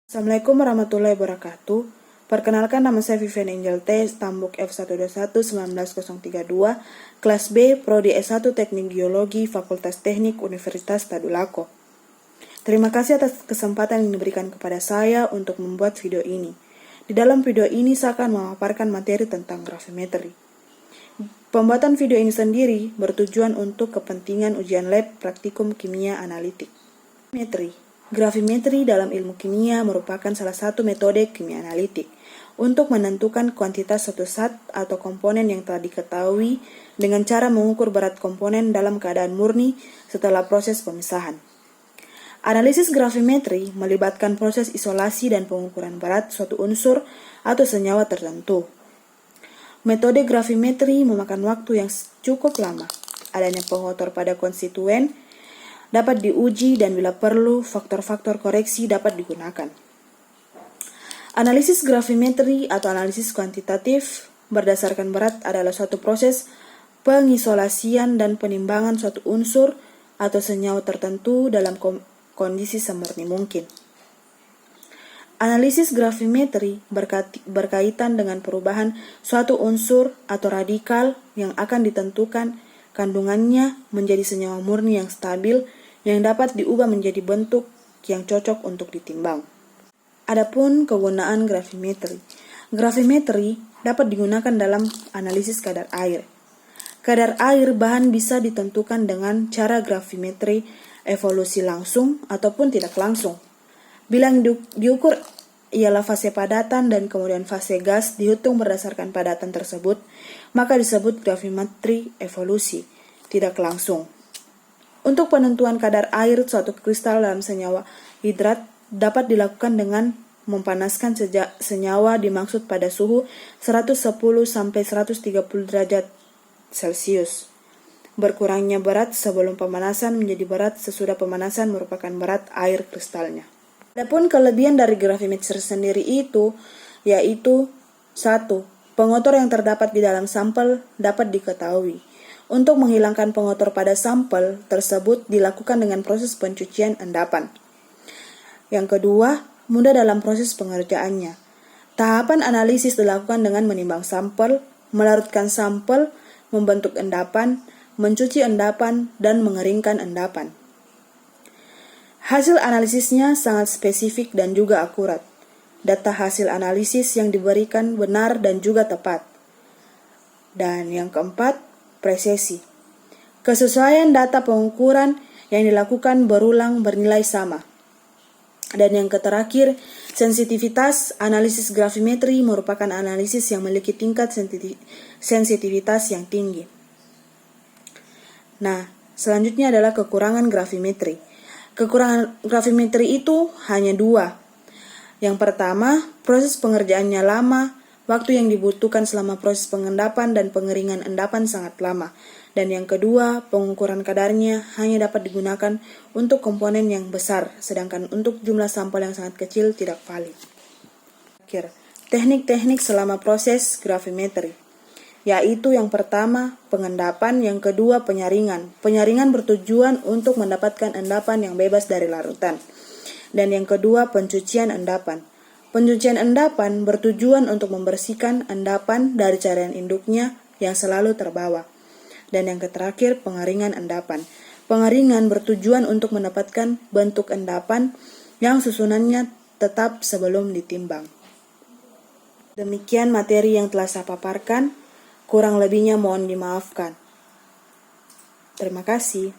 Assalamualaikum warahmatullahi wabarakatuh. Perkenalkan, nama saya Vivian Angel T, Tambuk F121-19032, kelas B, Prodi S1 Teknik Geologi, Fakultas Teknik Universitas Tadulako. Terima kasih atas kesempatan yang diberikan kepada saya untuk membuat video ini. Di dalam video ini saya akan memaparkan materi tentang gravimetri. Pembuatan video ini sendiri bertujuan untuk kepentingan ujian lab praktikum kimia analitik. Gravimetri dalam ilmu kimia merupakan salah satu metode kimia analitik untuk menentukan kuantitas suatu zat atau komponen yang telah diketahui dengan cara mengukur berat komponen dalam keadaan murni setelah proses pemisahan. Analisis gravimetri melibatkan proses isolasi dan pengukuran berat suatu unsur atau senyawa tertentu. Metode gravimetri memakan waktu yang cukup lama. Adanya pengotor pada konstituen dapat diuji dan bila perlu faktor-faktor koreksi dapat digunakan. Analisis gravimetri atau analisis kuantitatif berdasarkan berat adalah suatu proses pengisolasian dan penimbangan suatu unsur atau senyawa tertentu dalam kondisi semurni mungkin. Analisis gravimetri berkaitan dengan perubahan suatu unsur atau radikal yang akan ditentukan kandungannya menjadi senyawa murni yang stabil yang dapat diubah menjadi bentuk yang cocok untuk ditimbang. Adapun kegunaan gravimetri. Gravimetri dapat digunakan dalam analisis kadar air. Kadar air bahan bisa ditentukan dengan cara gravimetri evolusi langsung ataupun tidak langsung. Bila yang diukur ialah fase padatan dan kemudian fase gas dihitung berdasarkan padatan tersebut, maka disebut gravimetri evolusi, tidak langsung. Untuk penentuan kadar air suatu kristal dalam senyawa hidrat dapat dilakukan dengan memanaskan senyawa dimaksud pada suhu 110-130 derajat Celcius. Berkurangnya berat sebelum pemanasan menjadi berat sesudah pemanasan merupakan berat air kristalnya. Adapun kelebihan dari gravimetri sendiri itu yaitu 1. Pengotor yang terdapat di dalam sampel dapat diketahui. Untuk menghilangkan pengotor pada sampel tersebut dilakukan dengan proses pencucian endapan. Yang kedua, mudah dalam proses pengerjaannya. Tahapan analisis dilakukan dengan menimbang sampel, melarutkan sampel, membentuk endapan, mencuci endapan, dan mengeringkan endapan. Hasil analisisnya sangat spesifik dan juga akurat. Data hasil analisis yang diberikan benar dan juga tepat. Dan yang keempat, presisi. Kesesuaian data pengukuran yang dilakukan berulang bernilai sama. Dan yang terakhir, sensitivitas. Analisis gravimetri merupakan analisis yang memiliki tingkat sensitivitas yang tinggi. Nah, selanjutnya adalah kekurangan gravimetri. Kekurangan gravimetri itu hanya 2. Yang pertama, proses pengerjaannya lama, waktu yang dibutuhkan selama proses pengendapan dan pengeringan endapan sangat lama. Dan yang kedua, pengukuran kadarnya hanya dapat digunakan untuk komponen yang besar, sedangkan untuk jumlah sampel yang sangat kecil tidak valid. Teknik-teknik selama proses gravimetri, yaitu yang pertama, pengendapan, yang kedua, penyaringan. Penyaringan bertujuan untuk mendapatkan endapan yang bebas dari larutan. Dan yang kedua, pencucian endapan. Pencucian endapan bertujuan untuk membersihkan endapan dari cairan induknya yang selalu terbawa. Dan yang terakhir, pengeringan endapan. Pengeringan bertujuan untuk mendapatkan bentuk endapan yang susunannya tetap sebelum ditimbang. Demikian materi yang telah saya paparkan. Kurang lebihnya mohon dimaafkan. Terima kasih.